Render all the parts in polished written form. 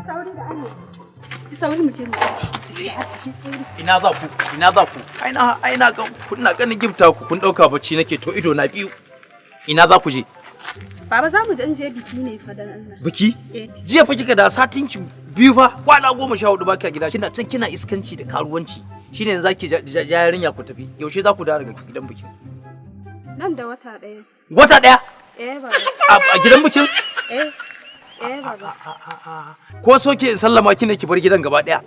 sauri da Allah. Ki sauri mu je mu. Ki sauri. Ina za ku? Ina za ku? Ai na ga kuna ganin gifta ku kun dauka bacci nake to ido na biyu. Ina za ku je? Baba za mu je biki ne fa dan Allah. Biki? Jiya fa kika da satin ki biyu fa kwana 14 baki a gida kina can kina iskanci da karuwanci. Shine yanzu zaki ja yarinya ku tafi. Yaushe za ku dawo daga gidan bikin? Nan da wata ɗaya. Wata ɗaya? Baba. A gidan bikin? Baba. Ko so ke sallama kine ki bar gidan gaba ɗaya?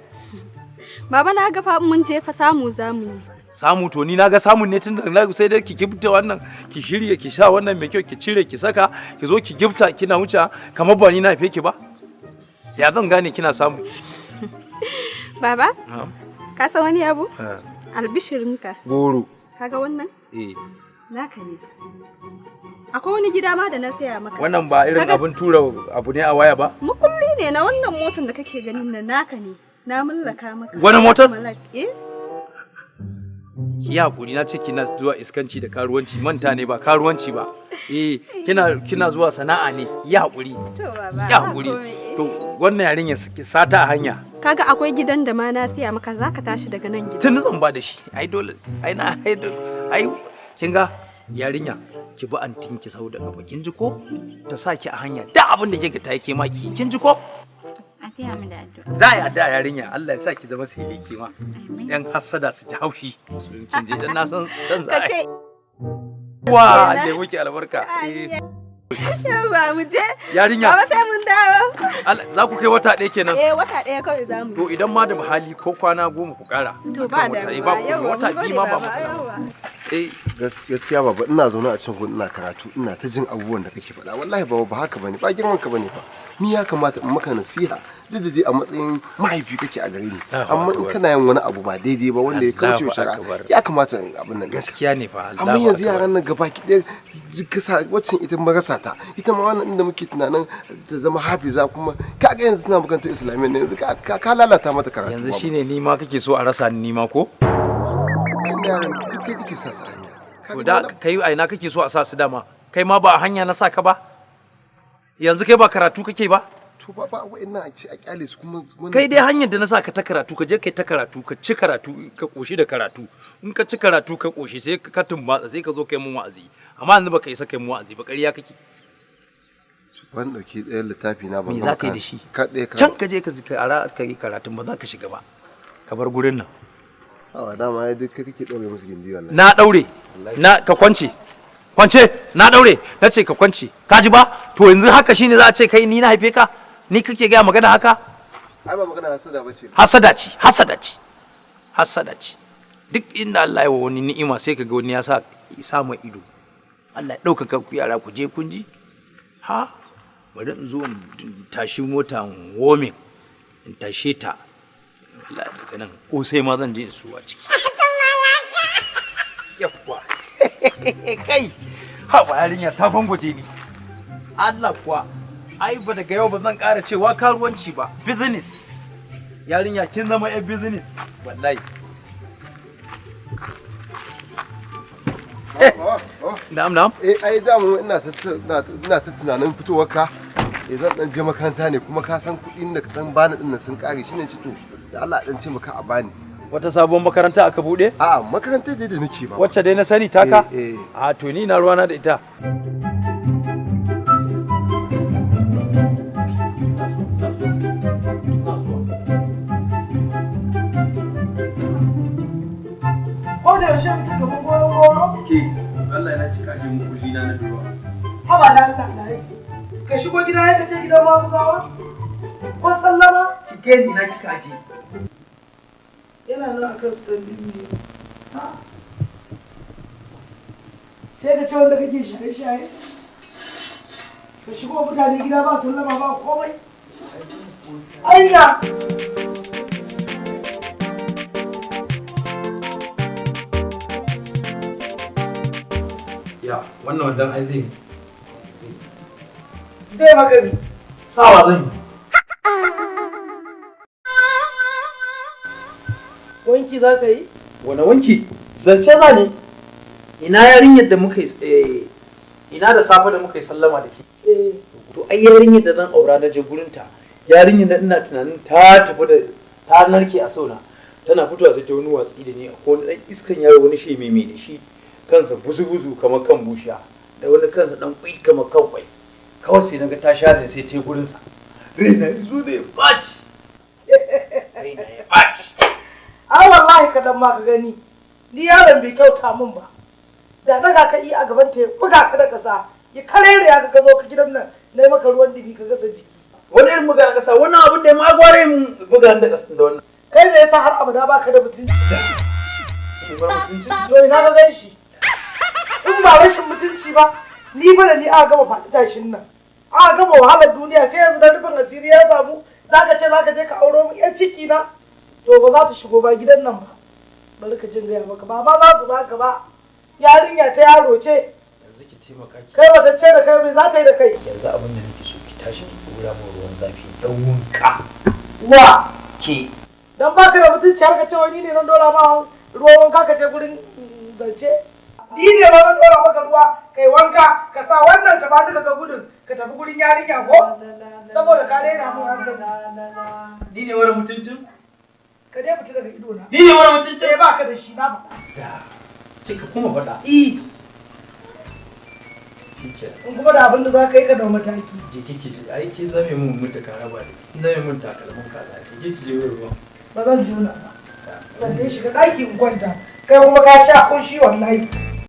Baba na ga fa mun je fa samu zamu yi. Samu to ni naga samun ne tunda sai dai ki gifta wannan ki shirye ki sha wannan mai kyau ki cire ki saka ki zo ki gifta kina wuce kamar ba ni na haife ki ba. Ya zan gane kina samu. Baba? Ka san wani abu? Albishirinka. Goro. Kaga wannan? Naka ne. Akwai wani gida ma da na saya maka. Wannan ba irin abun tura abu ne a waya ba? Mukulli ne na wannan motar da kake ganin nan naka ne. Na mallaka maka. Wani motar? Ki hakuri na ce kina zuwa iskanci da karuwanci manta ne ba karuwanci ba. Kina zuwa sana'a ne. Ki hakuri. To baba. Ki hakuri. To wannan yarinya sata a hanya. Kaga akwai gidan da ma na siya maka zaka tashi daga nan gidan. Tun zan ba da shi. Ai dole. Ai kin ga yarinya ki bi antin ki sau da gaba kin ji ko? Ta saki a hanya. Da abin da kike ta yake maki kin ji ko? A taya mu da addu'a. Za a yi addu'a yarinya Allah ya sa ki zama siliki ma. Yan hassada su ji haushi. Kin je dan na san za a yi. Wa da muke albarka. Yawa mu je. Yarinya. Baba sai mun dawo. Za ku kai wata ɗaya kenan. Wata ɗaya kawai za mu. To idan ma da hali ko kwana 10 ku ƙara. To ba da wata biyu ma ba. Gaskiya baba ina zaune a can gun ina karatu ina ta jin abubuwan da kake faɗa wallahi baba ba haka bane ba girman ka bane fa ni ya kamata in maka nasiha duk da dai a matsayin mahaifi kake a gare ni amma in kana yin wani abu ba daidai ba wanda ya kauce shari'a ya kamata in abin nan gaskiya ne fa amma yanzu yaran nan gabaki ɗaya kasa waccan ita marasa ta ita ma wannan inda muke tunanin ta zama hafiza kuma kaga yanzu tana makarantar islamiyya ne yanzu ka lalata mata karatu yanzu shine ni ma kake so a rasa ni ma ko kai kake sa su hanya. To da kai a ina kake so a sa su dama? Kai ma ba a hanya na sa ka ba? Yanzu kai ba karatu kake ba? To ba wa'annan a kyale su kuma kai dai hanyar da na sa ka ta karatu ka je kai ta karatu ka ci karatu ka koshi da karatu in ka ci karatu ka koshi sai ka tumbatsa sai ka zo kai mun wa'azi amma yanzu baka isa kai mun wa'azi ba ƙarya kake. Ban dauki ɗayan littafi na ban me za ka yi da shi? Can ka je ka ara ka yi karatun ba za ka shiga ba ka bar gurin nan. Awa dama ya duk kake daure musu gindi wallahi. Na daure. Na ka kwance. Kwance, na daure. Nace ka kwance. Ka ji ba? To yanzu haka shine za a ce kai ni na haife ka? Ni kake ga magana haka? Ai ba magana hasada bace. Hasada ce. Duk inda Allah ya wa wani ni'ima sai kaga wani ya sa mai ido. Allah ya dauka ku yara ku je kun ji? Ha? Bari in zo in tashi mota womin. In tashe ta. Allah daga nan ko sai ma zan je in suwa ciki. Yawwa. Kai. Ha ba yarinya ta fangoce ni. Allah kuwa ai ba daga yau ba zan ƙara cewa karuwanci ba. Business. Yarinya kin zama yan business wallahi. Na'am. Ai da mu ina ta tunanin fitowar ka. Zan dan je makaranta ne kuma ka san kuɗin da ka dan bani din sun kare shine ci to da Allah dan ce maka a bani. Wata sabon makaranta aka bude? A'a makarantar dai da nake ba. Wacce dai na sani taka? A to ni na ruwana da ita. Ko da yaushe mutum kamar goyon goro? Ke, Allah yana cika je mu kulli na duwa. Haba da Allah na yake. Ka shigo gida ya kace gidan maguzawa? Ko sallama? Ki gani na kika je. Yana nan akan standing ne. Ha? Sai ka ce wanda kake shaye-shaye? Ka shigo mutane gida ba sallama ba komai? Anya! Ya, wannan wajen ai zai magani. Sawa zan yi. Wanki za ka yi? Wane wanki? Zance za ne. Ina yarinyar da muka ina da safe da muka yi sallama da ke. To ai yarinyar da zan aura na je gurinta yarinyar da ina tunanin ta tafi da ta narke a sauna tana fitowa sai ta wani watsi da ni a wani dan iskan yaro wani shi mai da shi kansa buzu-buzu kamar kan bushiya da wani kansa dan kwai kamar kan kwai kawai sai naga ta share sai ta yi gurinsa raina zo ne baci raina ya baci ai wallahi ka dan ma ka gani ni yaron bai kyauta min ba da daga ka yi a gaban ta buga ka da kasa ya karere ya ka zo ka gidan nan na yi maka ruwan dibi ka gasa jiki wani irin buga da kasa wannan abin da ma gware mun buga da kasa da wannan kai me yasa har abada baka da mutunci to ina ga gan shi in ba rashin mutunci ba ni ba da ni aka gama faɗi tashin nan aka gama wahalar duniya sai yanzu da nufin asiri ya samu zaka ce zaka je ka auro mu yan ciki na to ba za ta shigo ba gidan nan ba bari ka jin gaya maka ba za su baka ba yarinya ta yaro ce yanzu ki taimaka ki kai bata ce da kai me za ta yi da kai yanzu abin da nake so ki tashi ki dora min ruwan zafi dan wunka wa ke dan baka da mutunci har ka ce wani ne zan dora ma ruwan wanka ka je gurin zance ni ne ba zan dora maka ruwa kai wanka ka sa wannan ta ba duka ga gudun ka tafi gurin yarinya ko saboda ka daina mu hankali ni ne wani mutuncin ka dai fita daga ido na ni ne wani mutuncin ba ka da shi na faɗa kika kuma faɗa in kuma da abin da za ka yi ka da mataki je kike ji ai kin zame mun mutuka raba da kin zame mun takalmin kaza kike je ruwa ba zan juna ba zan dai shiga ɗaki in kwanta kai kuma ka sha ko shi wallahi